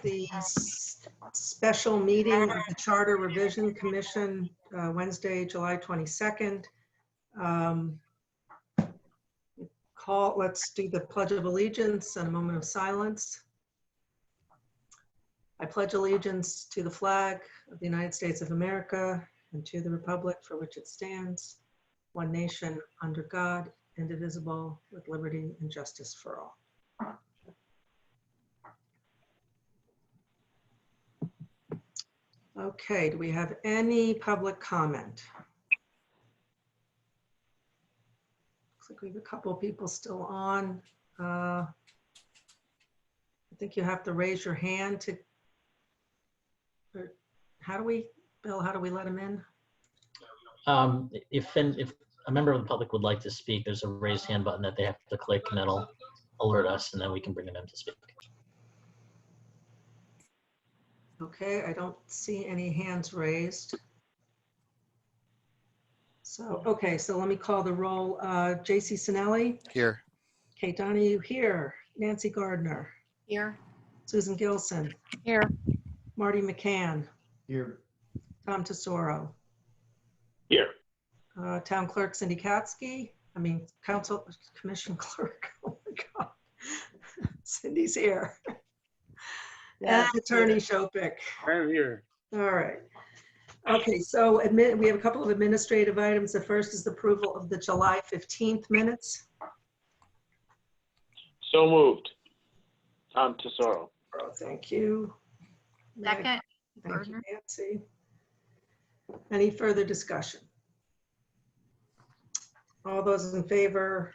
the special meeting of the Charter Revision Commission, Wednesday, July 22nd. Let's do the Pledge of Allegiance and a moment of silence. I pledge allegiance to the flag of the United States of America and to the republic for which it stands, one nation, under God, indivisible, with liberty and justice for all. Okay, do we have any public comment? Looks like we have a couple of people still on. I think you have to raise your hand to, or how do we, Bill, how do we let them in? If a member of the public would like to speak, there's a raise hand button that they have to click and that'll alert us and then we can bring them in to speak. Okay, I don't see any hands raised. So, okay, so let me call the roll. J.C. Sinelli? Here. Kate Donahue here. Nancy Gardner? Here. Susan Gilson? Here. Marty McCann? Here. Tom Tesoro? Here. Town Clerk Cindy Katsky? Council Commission Clerk. Oh my God. Cindy's here. And Attorney Shopik. I'm here. All right. Okay, so we have a couple of administrative items. The first is the approval of the July 15th minutes. So moved. Tom Tesoro. Oh, thank you. Second. Thank you, Gardner. Nancy. Any further discussion? All those in favor,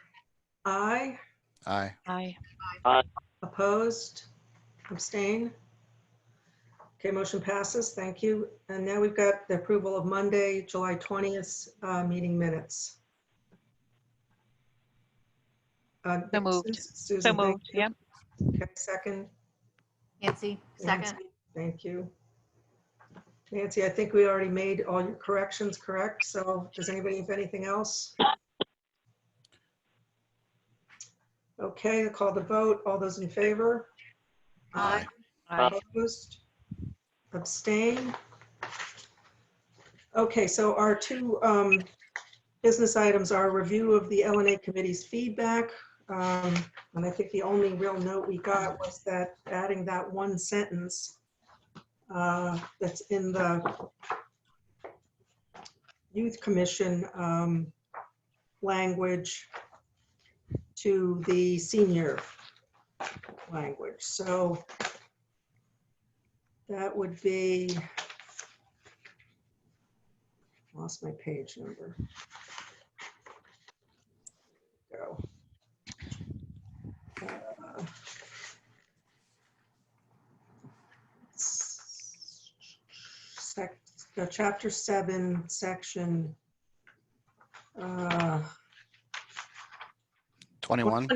aye. Aye. Aye. Opposed? Abstain? Okay, motion passes. Thank you. And now we've got the approval of Monday, July 20th meeting minutes. So moved. Susan, So thank moved, you. yep. Okay, second. Nancy, second. Nancy, thank you. Nancy, I think we already made all your corrections, correct? So does anybody have anything else? Okay, I'll call the vote. All those in favor? Aye. Aye. Opposed? Abstain? Okay, so our two business items are a review of the LNA committee's feedback. And I think the only real note we got was that adding that one sentence that's in the Youth Commission language to the senior language. So that would be, lost my page number. Go. Chapter 7, section 21.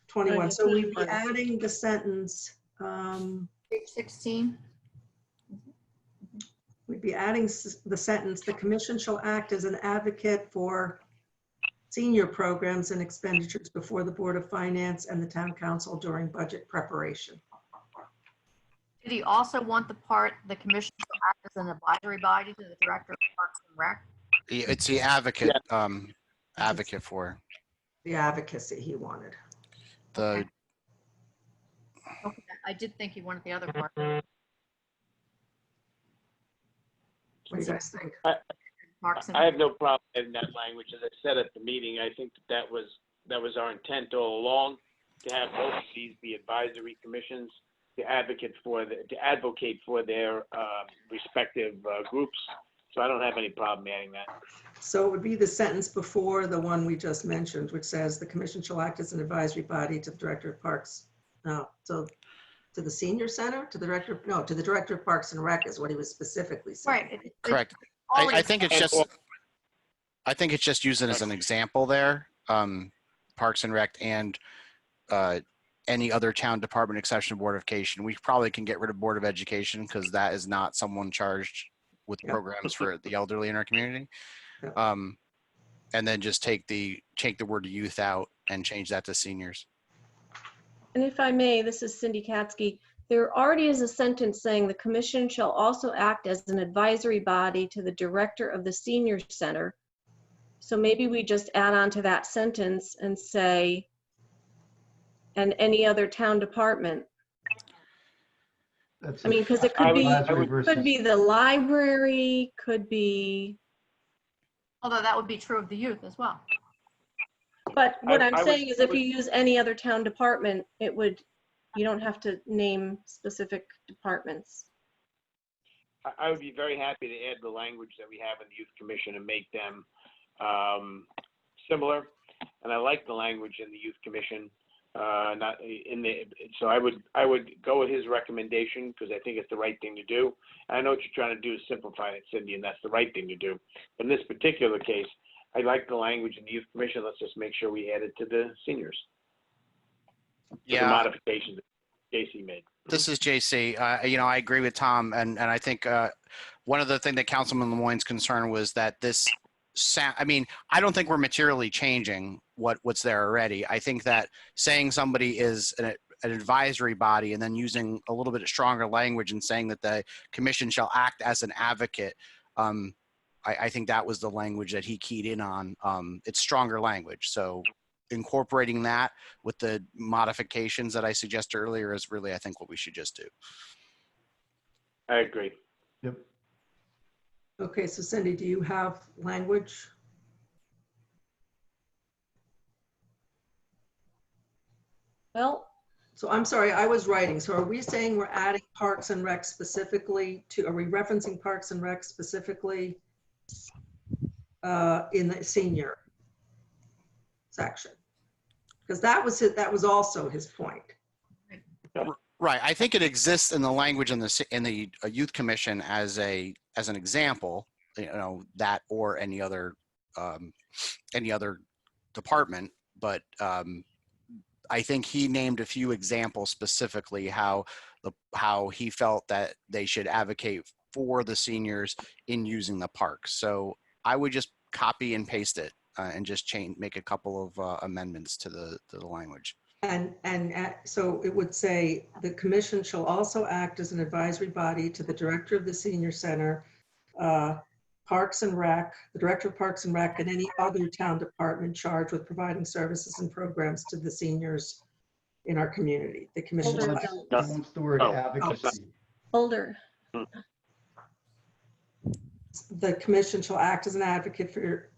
21. So we'd be adding the sentence, Page 16. we'd be adding the sentence, the commission shall act as an advocate for senior programs and expenditures before the Board of Finance and the Town Council during budget preparation. Did he also want the part, the commission to act as an advisory body to the director of Parks and Rec? It's the advocate, advocate for The advocacy he wanted. the, Okay, I did think he wanted the other part. What do you guys think? Parks and I have no problem adding that language. As I said at the meeting, I think that was our intent all along, to have both of these be advisory commissions, to advocate for their respective groups. So I don't have any problem adding that. So it would be the sentence before the one we just mentioned, which says the commission shall act as an advisory body to the director of parks. No, so to the senior center, to the director, no, to the director of Parks and Rec is what he was specifically saying. Right. correct. I think it's just using as an example there, Parks and Rec and any other town department exception Board of Education. We probably can get rid of Board of Education because that is not someone charged with Yep. programs for the elderly in our community. Yep. And then just take the word youth out and change that to seniors. And if I may, this is Cindy Katsky. there already is a sentence saying the commission shall also act as an advisory body to the director of the senior center. So maybe we just add on to that sentence and say, and any other town department. That's I mean, because it could be, advisory versus- could be the library, could be, Although that would be true of the youth as well. but what I'm I would- saying is if you use any other town department, it would, you don't have to name specific departments. I would be very happy to add the language that we have in the Youth Commission and make them similar. And I like the language in the Youth Commission, not in the, so I would go with his recommendation because I think it's the right thing to do. I know what you're trying to do is simplify it, Cindy, and that's the right thing to do. But in this particular case, I like the language in the Youth Commission. Let's just make sure we add it to the seniors. The Yeah. modifications that JC made. This is JC. I agree with Tom, and I think one of the things that Councilman Lemoyne's concern was that this. I mean, I don't think we're materially changing what's there already. I think that saying somebody is an advisory body and then using a little bit of stronger language and saying that the commission shall act as an advocate. I think that was the language that he keyed in on. It's stronger language, so incorporating that with the modifications that I suggested earlier is really, I think, what we should just do. I agree. Yep. Okay, so Cindy, do you have language? Well, So I'm sorry, I was writing. So are we saying we're adding Parks and Rec specifically to, are we referencing Parks and Rec specifically in the senior section? Because that was it, that was also his point. Right. I think it exists in the language in the youth commission as an example, that or any other department. But I think he named a few examples specifically how he felt that they should advocate for the seniors in using the parks. So I would just copy and paste it and just make a couple of amendments to the language. And so it would say, the commission shall also act as an advisory body to the director of the senior center, Parks and Rec, the director of Parks and Rec, and any other town department charged with providing services and programs to the seniors in our community. The commission Older shall act. adults. Wants the word Oh, advocacy. older. The commission shall act as an advocate for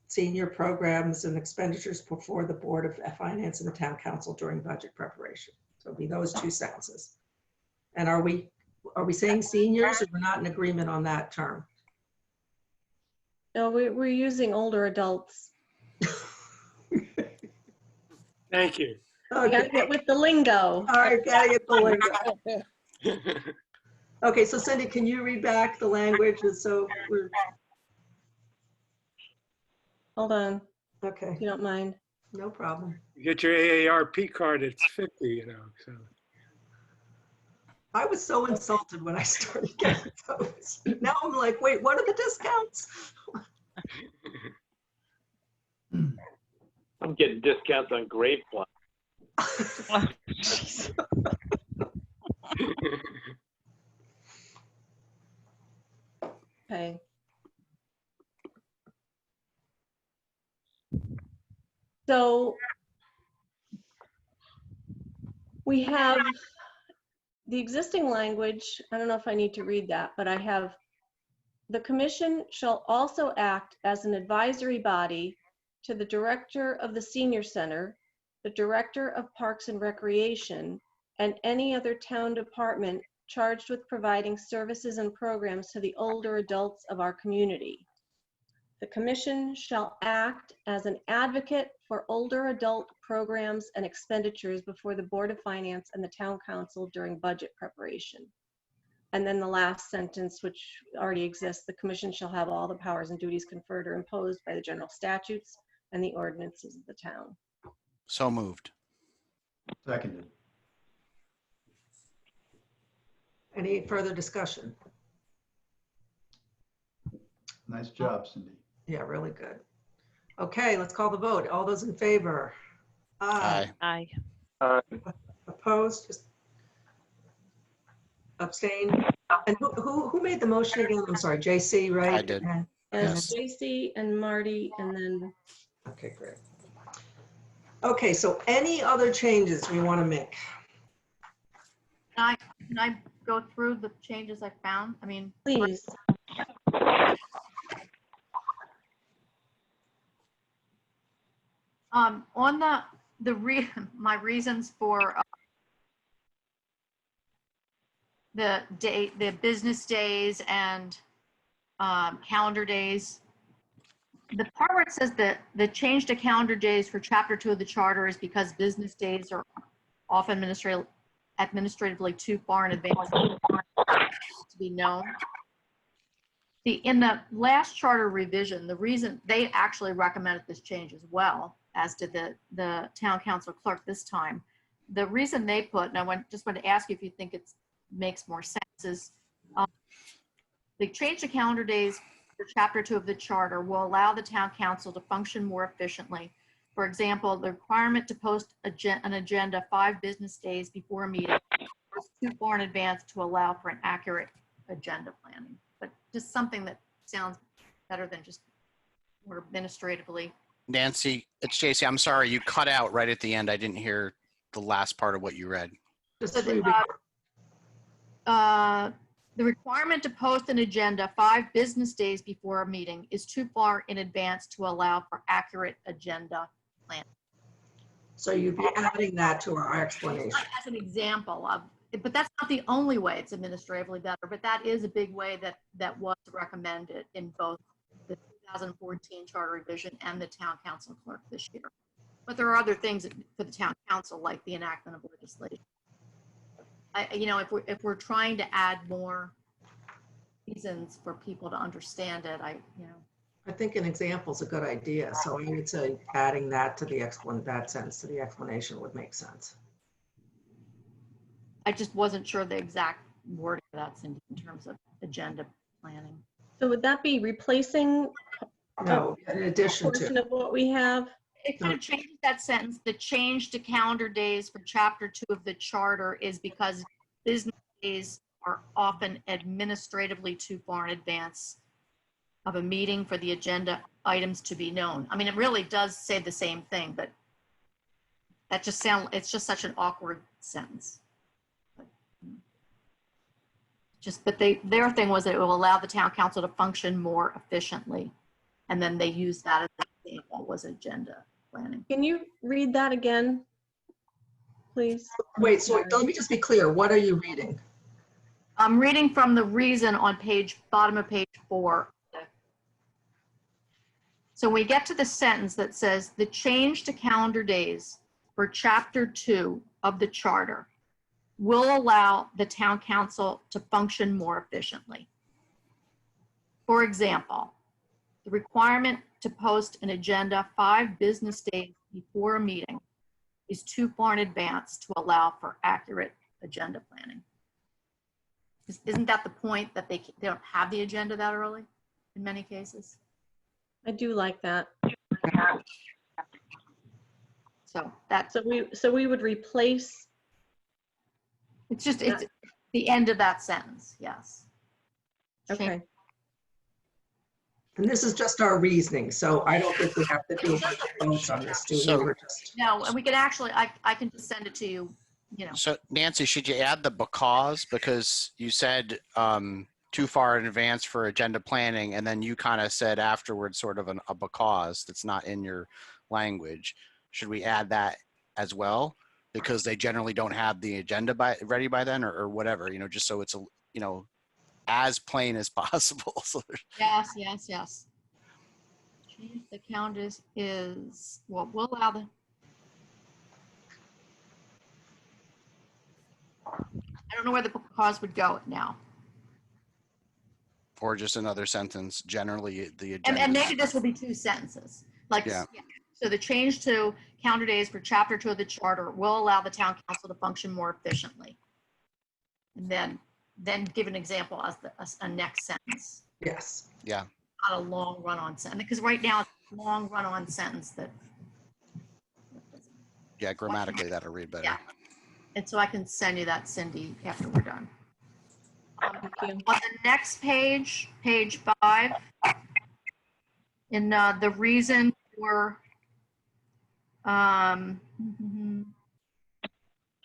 senior programs and expenditures before the Board of Finance and the Town Council during budget preparation. So it'll be those two sentences. And are we saying seniors, or we're not in agreement on that term? No, we're using older adults. Thank you. We gotta get with the lingo. All right, gotta get the lingo. Okay, so Cindy, can you read back the language? And so we're, Hold on, okay, if you don't mind. no problem. You get your AARP card, it's 50, so. I was so insulted when I started getting those. Now I'm like, wait, what are the discounts? I'm getting discounts on grave plots. Okay. So we have the existing language. I don't know if I need to read that, but I have, the commission shall also act as an advisory body to the director of the senior center, the director of Parks and Recreation, and any other town department charged with providing services and programs to the older adults of our community. The commission shall act as an advocate for older adult programs and expenditures before the Board of Finance and the Town Council during budget preparation. And then the last sentence, which already exists, the commission shall have all the powers and duties conferred or imposed by the general statutes and the ordinances of the town. So moved. Seconded. Any further discussion? Nice job, Cindy. Yeah, really good. Okay, let's call the vote. All those in favor? Aye. Aye. Opposed? Abstain? And who made the motion again? I'm sorry, JC, right? I did. And- And Yes. Stacy and Marty, and then Okay, great. Okay, so any other changes we want to make? Can I go through the changes I found? I mean, please. on my reasons for the business days and calendar days. The part where it says that the change to calendar days for Chapter 2 of the Charter is because business days are often administratively too far in advance to be known. In the last charter revision, the reason they actually recommended this change as well, as did the town council clerk this time. The reason they put, and I just want to ask you if you think it makes more sense, is the change to calendar days for Chapter 2 of the Charter will allow the town council to function more efficiently. For example, the requirement to post an agenda 5 business days before a meeting is too far in advance to allow for an accurate agenda planning. But just something that sounds better than just more administratively. Nancy, it's JC. I'm sorry, you cut out right at the end. I didn't hear the last part of what you read. Just So read the requirement to post an agenda 5 business days before a meeting is too far in advance to allow for accurate agenda planning. So you'd be adding that to our explanation. As an example of, but that's not the only way it's administratively better, but that is a big way that was recommended in both the 2014 charter revision and the town council clerk this year. But there are other things for the town council, like the enactment of legislation. If we're trying to add more reasons for people to understand it, I think an example is a good idea. So I would say adding that to that sentence to the explanation would make sense. I just wasn't sure the exact wording of that in terms of agenda planning. So would that be replacing No, in a addition portion to, of what we have? It could have changed that sentence. The change to calendar days for Chapter 2 of the Charter is because business days are often administratively too far in advance of a meeting for the agenda items to be known. I mean, it really does say the same thing, but it's just such an awkward sentence. But their thing was that it will allow the town council to function more efficiently. And then they used that as an example, was agenda planning. Can you read that again, please? wait, so let me just be clear. What are you reading? I'm reading from the reason on bottom of page 4. So we get to the sentence that says the change to calendar days for Chapter 2 of the Charter will allow the town council to function more efficiently. For example, the requirement to post an agenda 5 business days before a meeting is too far in advance to allow for accurate agenda planning. Isn't that the point, that they don't have the agenda that early in many cases? I do like that. So that's, So we would replace, it's the end of that sentence, yes. okay. And this is just our reasoning. So I don't think we have to do a bunch of votes on this, do we? So- We're just- No, and we could actually, I can just send it to you, So Nancy, should you add the because you said too far in advance for agenda planning, and then you kind of said afterwards sort of a because that's not in your language. Should we add that as well? Because they generally don't have the agenda ready by then, or whatever, just so it's as plain as possible. So yes. Change the calendar is, well, we'll allow I don't know where the because would go now. or just another sentence, generally the agenda. And maybe this will be 2 sentences. Yeah. So the change to calendar days for Chapter 2 of the Charter will allow the town council to function more efficiently. And then give an example as a next sentence, Yes. Yeah. not a long run-on sentence, because right now it's a long run-on sentence that. Yeah, grammatically that'll read better. Yeah. And so I can send you that, Cindy, after we're done. Thank you. On the next page, page 5, in the reason for the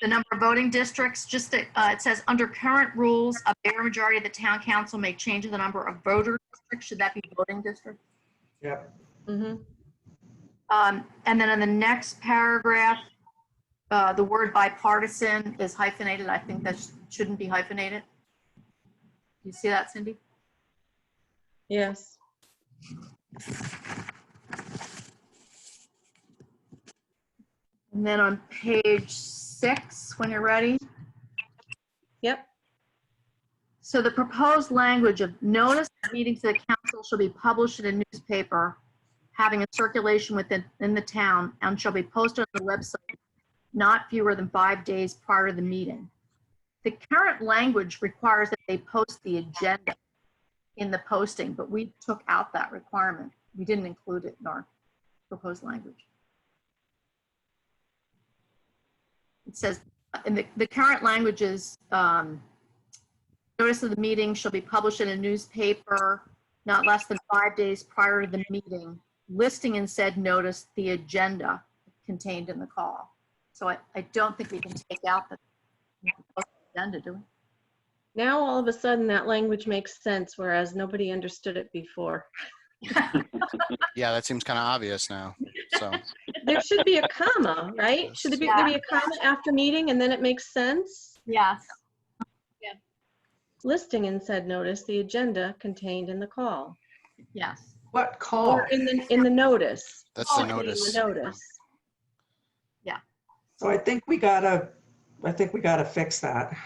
number of voting districts, just that, it says, under current rules, a bare majority of the town council may change the number of voter districts. Should that be voting districts? Yep. Mhm. And then in the next paragraph, the word bipartisan is hyphenated. I think that shouldn't be hyphenated. You see that, Cindy? Yes. And then on page 6, when you're ready. Yep. So the proposed language of notice of meetings of the council shall be published in a newspaper having a circulation in the town and shall be posted on the website not fewer than 5 days prior to the meeting. The current language requires that they post the agenda in the posting, but we took out that requirement. We didn't include it in our proposed language. It says, in the current language is, notice of the meeting shall be published in a newspaper not less than 5 days prior to the meeting, listing in said notice the agenda contained in the call. So I don't think we can take out the agenda, do we? Now all of a sudden that language makes sense, whereas nobody understood it before. Yeah, that seems kind of obvious now. So, There should be a comma, right? Should there be a comma after meeting and then it makes sense? Yes. Listing in said notice the agenda contained in the call. Yes. What call? Or in the notice. that's the In notice. the notice. So I think we gotta fix that.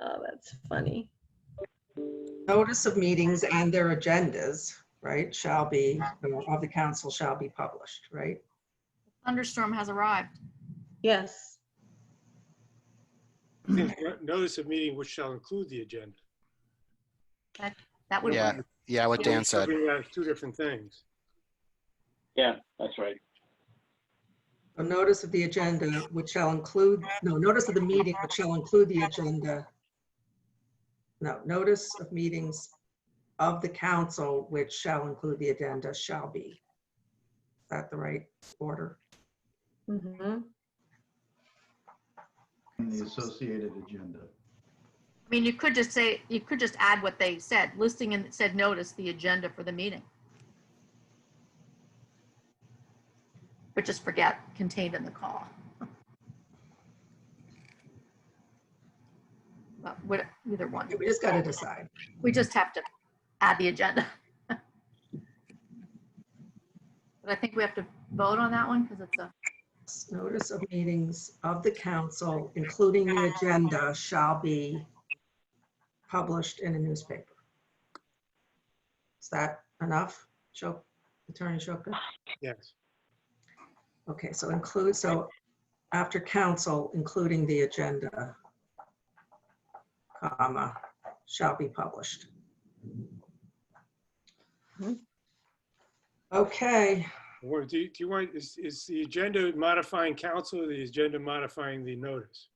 Oh, that's funny. Notice of meetings and their agendas, right, shall be, of the council shall be published, right? Thunderstorm has arrived. Yes. Notice of meeting which shall include the agenda. That would Yeah, work. yeah, what Dan said. Two different things. Yeah, that's right. A notice of the agenda which shall include, no, notice of the meeting which shall include the agenda. No, notice of meetings of the council which shall include the agenda shall be. Is that the right order? Mm-hmm. And the associated agenda. I mean, you could just add what they said, listing in said notice the agenda for the meeting. But just forget contained in the call. But either one. We just gotta decide. We just have to add the agenda. But I think we have to vote on that one because it's a, Notice of meetings of the council, including the agenda, shall be published in a newspaper. Is that enough, Attorney Shopka? Yes. Okay, so after council, including the agenda, comma, shall be published. Okay, Or do you want, is the agenda modifying council or the agenda modifying the notice?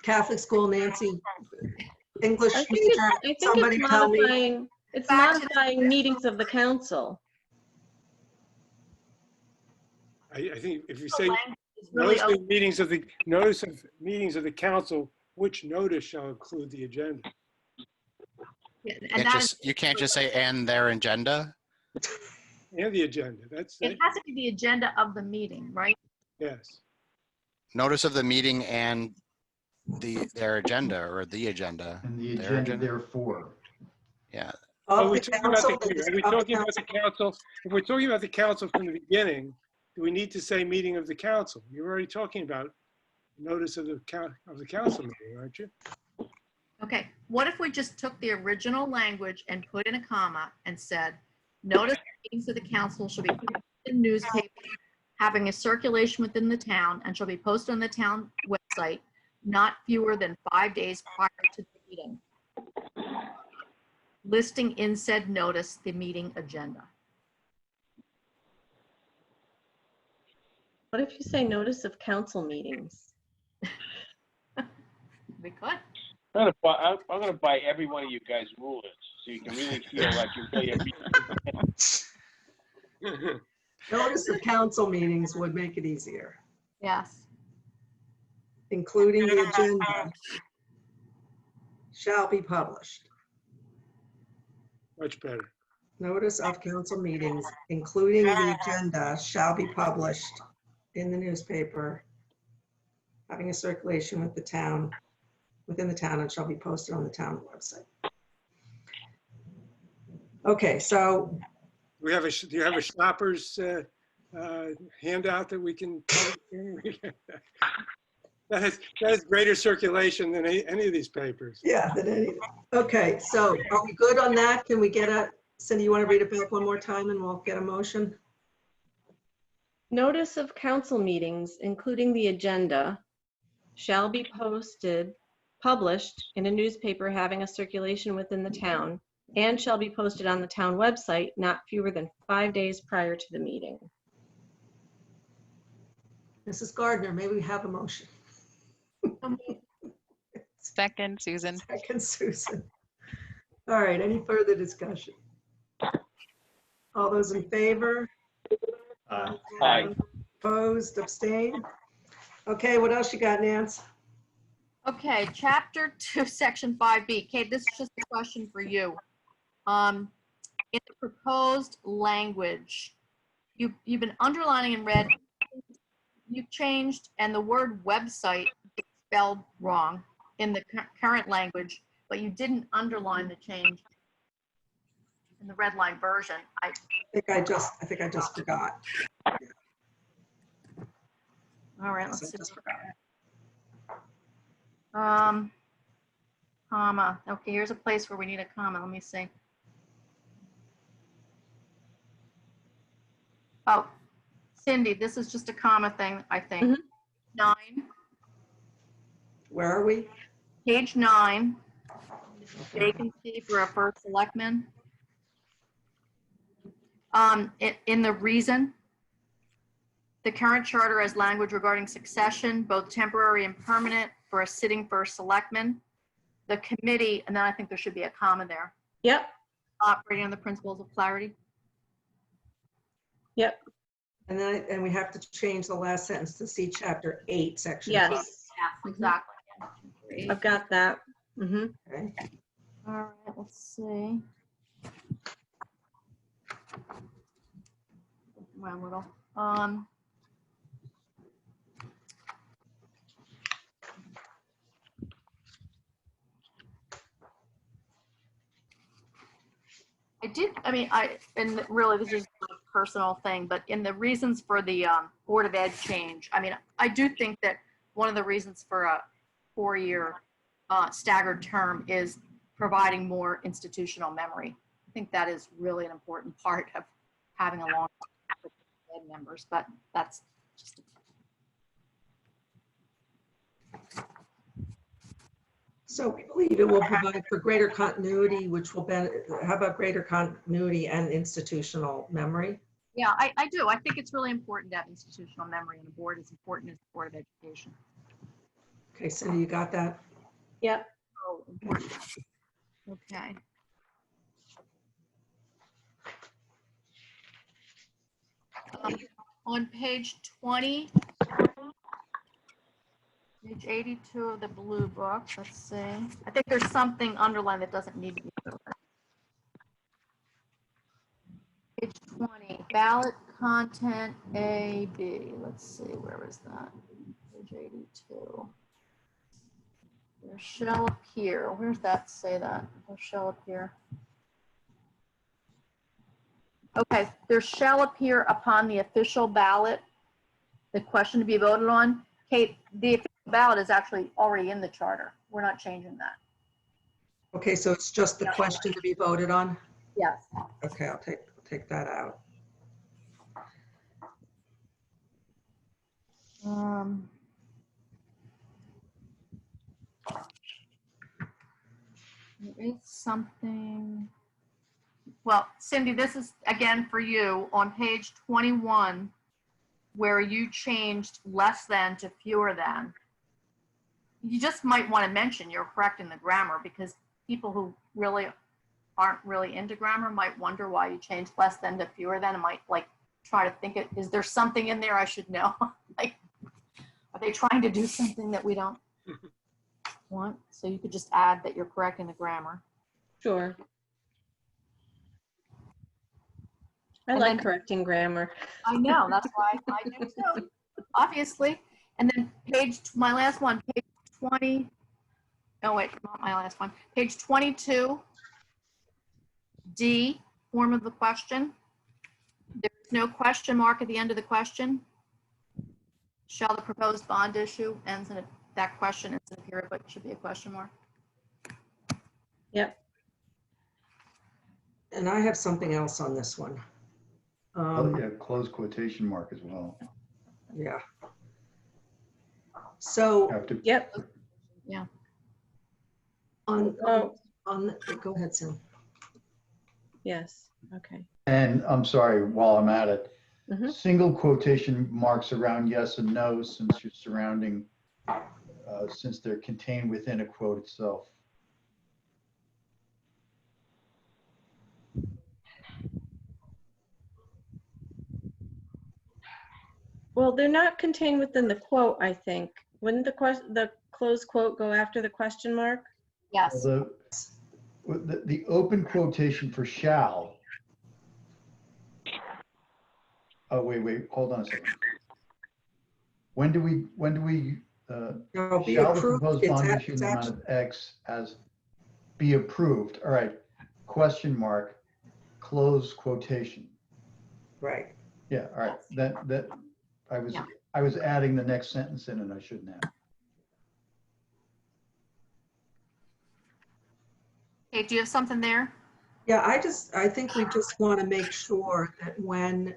Catholic school, Nancy, English I think major, somebody it's tell me. modifying, it's Back to the- modifying meetings of the council. I think if you the say language is really notice of meetings of the council, which notice shall include the agenda? and that is, You can't just say and their agenda. And the agenda, that's, it has to be the agenda of the meeting, right? yes. Notice of the meeting and their agenda or the agenda. And the Their agenda agenda? therefore. Yeah, Of Are the we talking about council, are we talking about the council? If we're talking about the council from the beginning, do we need to say meeting of the council? You're already talking about notice of the council meeting, aren't you? Okay, what if we just took the original language and put in a comma and said, notice of meetings of the council shall be put in newspaper having a circulation within the town and shall be posted on the town website not fewer than 5 days prior to the meeting. Listing in said notice the meeting agenda. What if you say notice of council meetings? We could. I'm gonna buy every one of you guys rulers, so you can really feel like you really are. Notice of council meetings would make it easier, Yes. including the agenda shall be published. Much better. Notice of council meetings, including the agenda, shall be published in the newspaper, having a circulation with the town, within the town, and shall be posted on the town website. Okay, so Do you have a shopper's handout that we can? That has greater circulation than any of these papers. yeah, okay, so are we good on that? Can we get Cindy, you want to read it back one more time and we'll get a motion? Notice of council meetings, including the agenda, shall be published in a newspaper having a circulation within the town, and shall be posted on the town website not fewer than 5 days prior to the meeting. Mrs. Gardner, may we have a motion? Second, Susan. Second, Susan. All right, any further discussion? All those in favor? Aye. Opposed, abstained? Okay, what else you got, Nance? Okay, chapter 2, section 5B. Kate, this is just a question for you. In the proposed language, you've been underlining in red, you've changed, and the word website is spelled wrong in the current language, but you didn't underline the change in the red line version. I think I just forgot. All right, I let's see. just forgot. Comma. Okay, here's a place where we need a comma. Let me see. Oh, Cindy, this is just a comma thing, I think. Mhm. 9, Where are we? page 9, vacancy for a first selectman. In the reason, the current charter has language regarding succession, both temporary and permanent, for a sitting first selectman. The committee, and then I think there should be a comma there, Yep, operating on the principles of clarity. yep, And we have to change the last sentence to see chapter 8, section 5. yes, Yeah, exactly. I've got that. Mhm. Okay. All right, let's see. My little, and really this is a personal thing, but in the reasons for the Board of Ed change, I do think that one of the reasons for a 4-year staggered term is providing more institutional memory. I think that is really an important part of having a long Ed members, but that's just. So we believe it will provide for greater continuity, which will have a greater continuity and institutional memory. Yeah, I do. I think it's really important to have institutional memory, and the board is important as the Board of Education. Okay, Cindy, you got that? Yep. Oh, important. Okay. On page 20, page 82 of the blue book, let's see. I think there's something underlined that doesn't need to be underlined. Page 20, ballot content A, B. Let's see, where was that? Page 82. There shall appear. Where's that say that? There shall appear. Okay, there shall appear upon the official ballot the question to be voted on. Kate, the official ballot is actually already in the charter. We're not changing that. Okay, so it's just the question to be voted on? Yes. Okay, I'll take that out. There is something. Well, Cindy, this is again for you on page 21. where you changed less than to fewer than, you just might want to mention you're correcting the grammar, because people who really aren't really into grammar might wonder why you changed less than to fewer than, and might like try to think is there something in there I should know? Like, are they trying to do something that we don't want? So you could just add that you're correcting the grammar. Sure. I And like then- correcting grammar. I know, that's why I do too, obviously. And then my last one, page 20. Oh wait, not my last one. Page 22, D, form of the question. There's no question mark at the end of the question. Shall the proposed bond issue ends in that question instead of here, but it should be a question mark. Yep. And I have something else on this one. Oh, yeah, close quotation mark as well. Yeah. So Have to, Yep. on, Oh, go ahead, Sam. yes. Okay. and I'm sorry, while I'm at it, Mhm. single quotation marks around yes and no, since you're surrounding, since they're contained within a quote itself. Well, they're not contained within the quote, I think. Wouldn't the close quote go after the question mark? Yes. The open quotation for shall. Oh, wait, hold on a second. When do we, No, be shall the approved. proposed It's bond act- issue in it's the amount actually- of X as be approved? All right, question mark, close quotation. Right. Yeah, all right, that, Yeah. I was adding the next sentence in and I shouldn't have. Okay, do you have something there? Yeah, I think we just want to make sure that when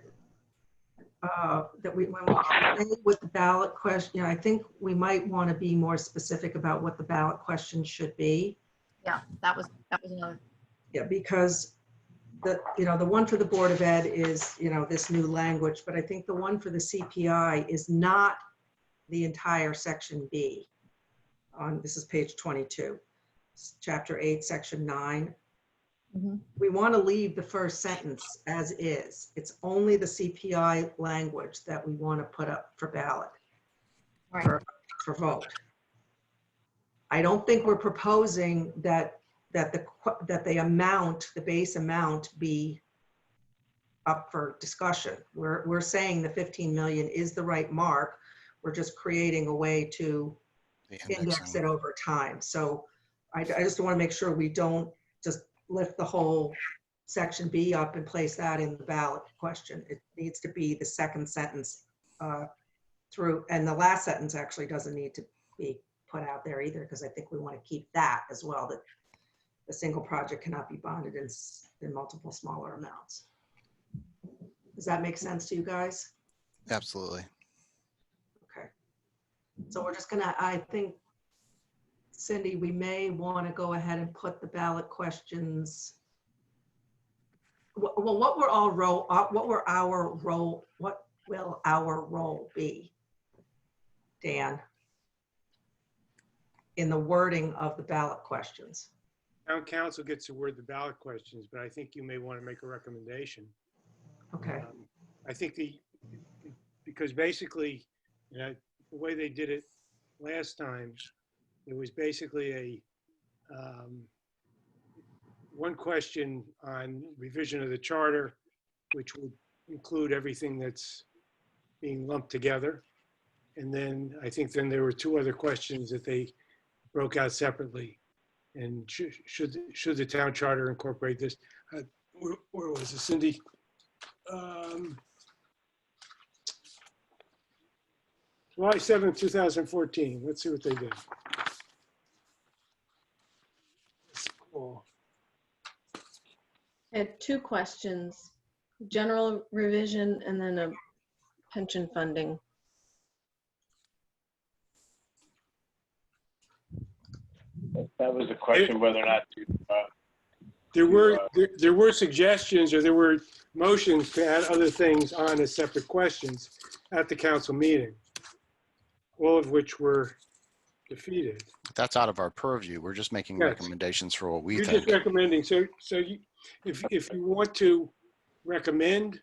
when we play with the ballot question, I think we might want to be more specific about what the ballot question should be. Yeah, that was another. Yeah, because the one for the Board of Ed is, this new language, but I think the one for the CPI is not the entire section B. This is page 22, chapter 8, section 9. Mhm. We want to leave the first sentence as is. It's only the CPI language that we want to put up for ballot, Right. for vote. I don't think we're proposing that the amount, the base amount, be up for discussion. We're saying the 15 million is the right mark. We're just creating a way to The index indexing. it over time. So I just want to make sure we don't just lift the whole section B up and place that in the ballot question. It needs to be the second sentence through, and the last sentence actually doesn't need to be put out there either, because I think we want to keep that as well, that a single project cannot be bonded in multiple smaller amounts. Does that make sense to you guys? Absolutely. Okay. So we're just gonna, I think, Cindy, we may want to go ahead and put the ballot questions. Well, what will our role be, Dan, in the wording of the ballot questions? Town council gets to word the ballot questions, but I think you may want to make a recommendation. Okay, I think because basically, the way they did it last time, it was basically one question on revision of the charter, which would include everything that's being lumped together. And then I think then there were two other questions that they broke out separately. And should the town charter incorporate this? Where was it, Cindy? July 7th, 2014. Let's see what they did. Cool. I had two questions, general revision and then a pension funding. That was a question whether or not to there were suggestions, or there were motions to add other things on as separate questions at the council meeting, all of which were defeated. That's out of our purview. We're just making Yes. recommendations for what we You're think. just recommending, so if you want to recommend,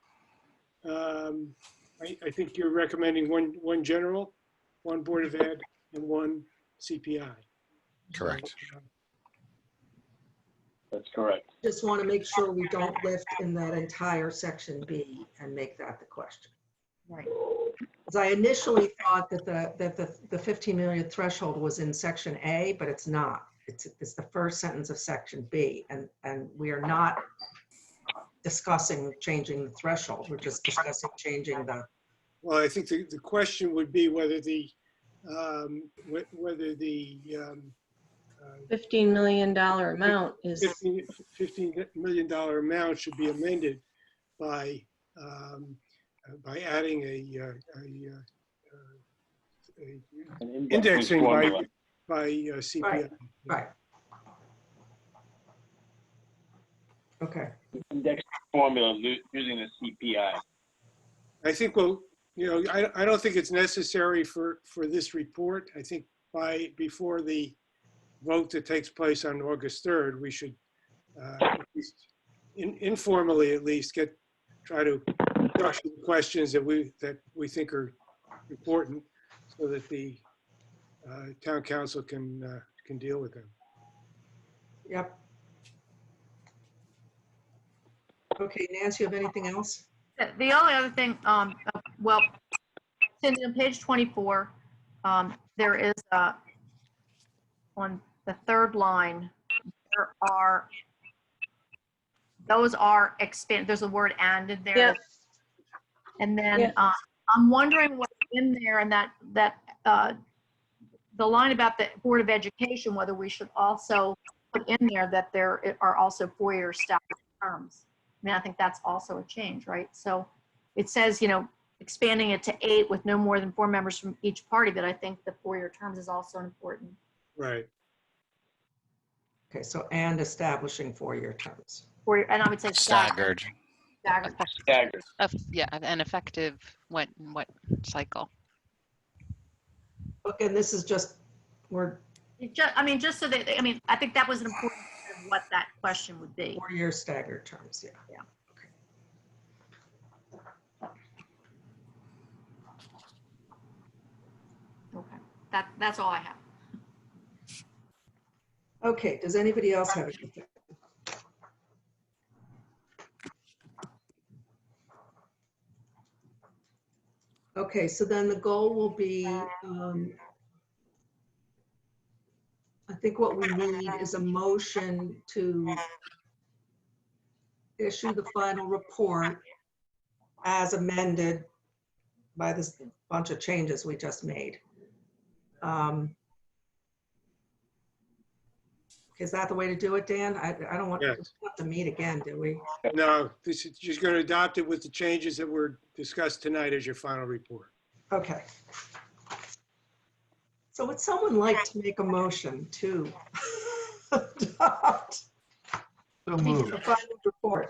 I think you're recommending one general, one Board of Ed, and one CPI. Correct. That's correct. Just want to make sure we don't lift in that entire section B and make that the question. Right. Because I initially thought that the 15 million threshold was in section A, but it's not. It's the first sentence of section B, and we are not discussing changing the threshold. We're just discussing changing the. Well, I think the question would be whether the $15 million amount is, $15 million amount should be amended by adding An indexing formula. by CPI. Right. Okay. Index formula using the CPI. I think, well, I don't think it's necessary for this report. I think before the vote that takes place on August 3rd, we should at least informally at least try to structure the questions that we think are important, so that the town council can deal with them. Yep. Okay, Nancy, you have anything else? The only other thing, well, Cindy, on page 24, there is on the third line, those are expand. There's a word "and" in there. yeah, And then Yeah. I'm wondering what's in there, and that the line about the Board of Education, whether we should also put in there that there are also four-year staggered terms. I mean, I think that's also a change, right? So it says, expanding it to 8 with no more than 4 members from each party, but I think the four-year terms is also important. Right. Okay, so and establishing 4-year terms. And I would say Staggered. staggered. Staggered. Yeah, and effective what cycle? Look, and this is just, Just so that, I think that was an important part of what that question would be. 4-year staggered terms, yeah. Yeah. Okay, that's all I have. Okay, does anybody else have anything? Okay, so then the goal will be, I think what we need is a motion to issue the final report as amended by this bunch of changes we just made. Is that the way to do it, Dan? I don't want Yes. to meet again, do we? No, this is just going to adopt it with the changes that were discussed tonight as your final report. Okay. So would someone like to make a motion to adopt So moved. the final report?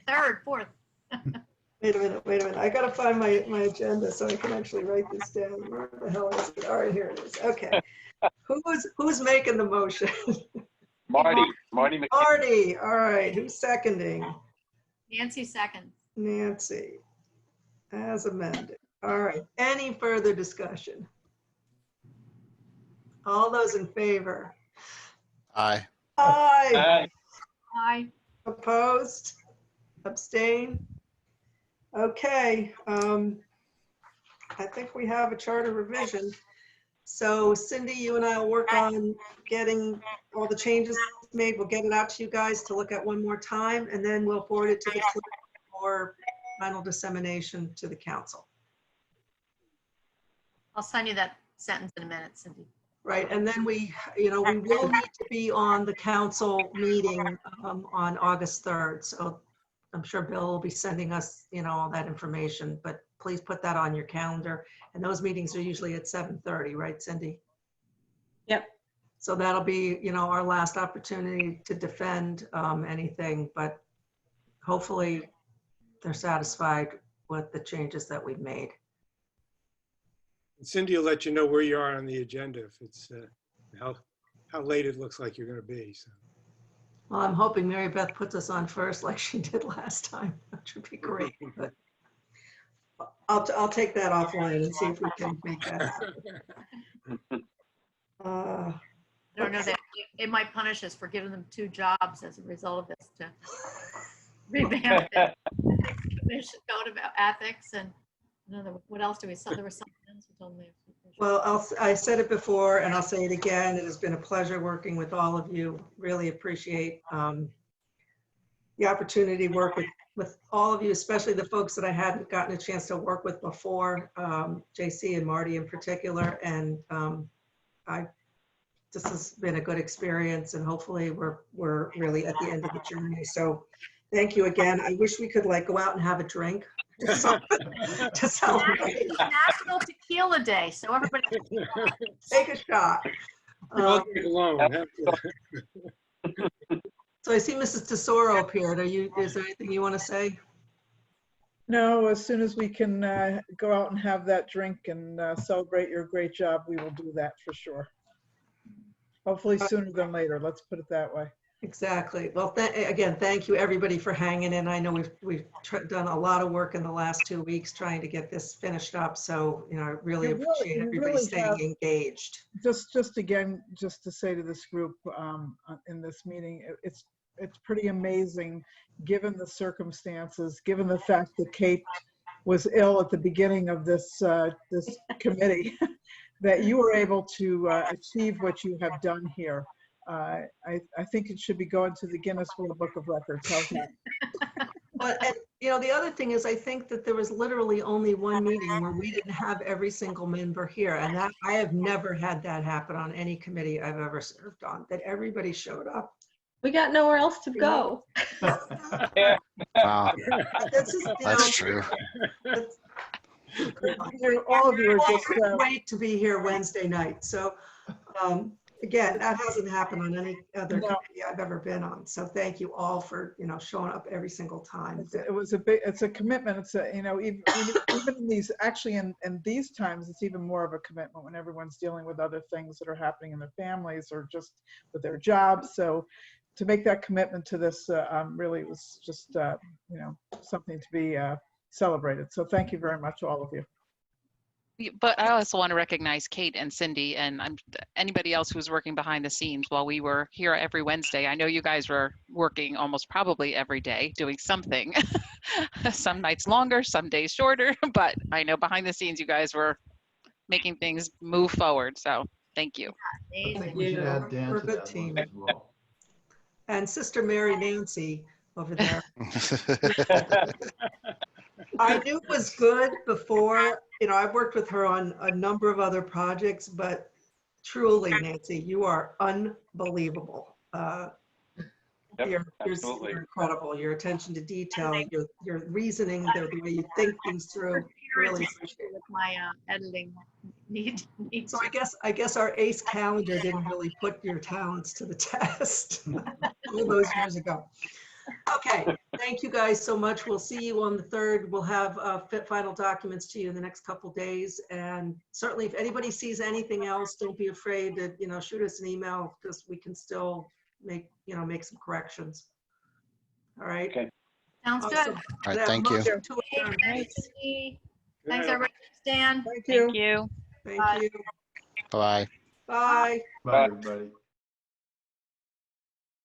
Third, fourth. Wait a minute. I gotta find my agenda so I can actually write this down. Where the hell is it? All right, here it is. Okay. Who's making the motion? Marty McKinney. Marty, all right. Who's seconding? Nancy seconds. Nancy, as amended. All right. Any further discussion? All those in favor? Aye. Aye. Aye. Aye. Opposed? Abstain? Okay. I think we have a charter revision. So Cindy, you and I will work on getting all the changes made. We'll get it out to you guys to look at one more time, and then we'll forward it to the clerk for final dissemination to the council. I'll send you that sentence in a minute, Cindy. Right, and then we will need to be on the council meeting on August 3rd. So I'm sure Bill will be sending us, all that information, but please put that on your calendar. And those meetings are usually at 7:30, right, Cindy? Yep. So that'll be, our last opportunity to defend anything, but hopefully they're satisfied with the changes that we've made. Cindy will let you know where you are on the agenda if it's how late it looks like you're going to be. So. Well, I'm hoping Mary Beth puts us on first like she did last time, which would be great. But I'll take that offline and see if we can make that happen. I don't know that it might punish us for giving them 2 jobs as a result of this to revamp the commission code about ethics and what else do we saw? There was something else we told me. Well, I said it before and I'll say it again. It has been a pleasure working with all of you. Really appreciate the opportunity to work with all of you, especially the folks that I hadn't gotten a chance to work with before, JC and Marty in particular. And this has been a good experience and hopefully we're really at the end of the journey. So thank you again. I wish we could go out and have a drink to celebrate. It's National Tequila Day, so everybody Take a shot. Don't drink alone. So I see Mrs. Tesoro appeared. Is there anything you want to say? No, as soon as we can go out and have that drink and celebrate your great job, we will do that for sure. Hopefully sooner than later. Let's put it that way. Exactly. Well, again, thank you everybody for hanging in. I know we've done a lot of work in the last 2 weeks trying to get this finished up. So, I really appreciate everybody staying engaged. Just again, just to say to this group in this meeting, it's pretty amazing given the circumstances, given the fact that Kate was ill at the beginning of this committee, that you were able to achieve what you have done here. I think it should be going to the Guinness World Book of Records. How's that? But the other thing is, I think that there was literally only one meeting where we didn't have every single member here, and that I have never had that happen on any committee I've ever served on. That everybody showed up. We got nowhere else to go. Wow, that's true. All of you are just Great to be here Wednesday night. So. Again, that hasn't happened on any other committee I've ever been on. So thank you all for, showing up every single time. It's a commitment. It's even in these, actually in these times, it's even more of a commitment when everyone's dealing with other things that are happening in their families or just with their jobs. So to make that commitment to this really was just, something to be celebrated. So thank you very much, all of you. But I also want to recognize Kate and Cindy and anybody else who was working behind the scenes while we were here every Wednesday. I know you guys were working almost probably every day doing something. Some nights longer, some days shorter, but I know behind the scenes you guys were making things move forward. So thank you. I think we should add Dan We're a to good that team. list as well. And Sister Mary Nancy over there. I knew it was good before, I've worked with her on a number of other projects, but truly, Nancy, you are unbelievable. You're incredible. Your attention to detail, your reasoning, the way you think things through, really appreciate it. with my editing needs. So I guess our ACE calendar didn't really put your talents to the test all those years ago. Okay, thank you guys so much. We'll see you on the 3rd. We'll have final documents to you in the next couple days. And certainly if anybody sees anything else, don't be afraid to, shoot us an email because we can still make some corrections. All right. Okay. Sounds good. Awesome. All right, thank you. Motion to adjourn. Thanks, everybody. Stan. Thank you. Thank you. Thank you. Bye. Bye. Bye, everybody.